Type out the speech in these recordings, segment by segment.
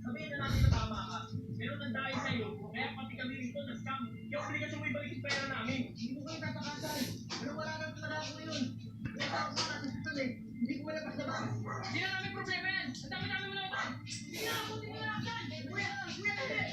Sabihin na natin na tama ka. Pero nandahil sa'yo, kaya pati kami rito na-scam. Kaya obligasyon mo ibalik yung pera namin. Hindi ko kayo tatakasan. Pero wala na talaga ako ngayon. Kaya ako sa nasistan eh. Hindi ko malabas na ba? Hindi na namin problema yan. Ang dami-dami mo na ito. Hindi na ako, hindi na ako. Kuya, kuya, kuya.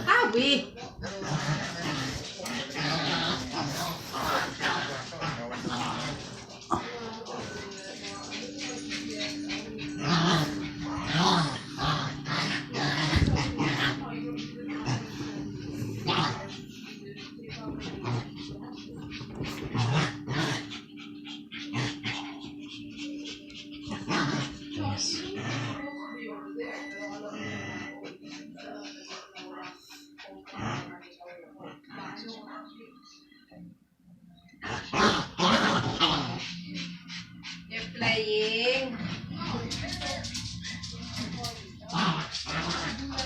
Awi!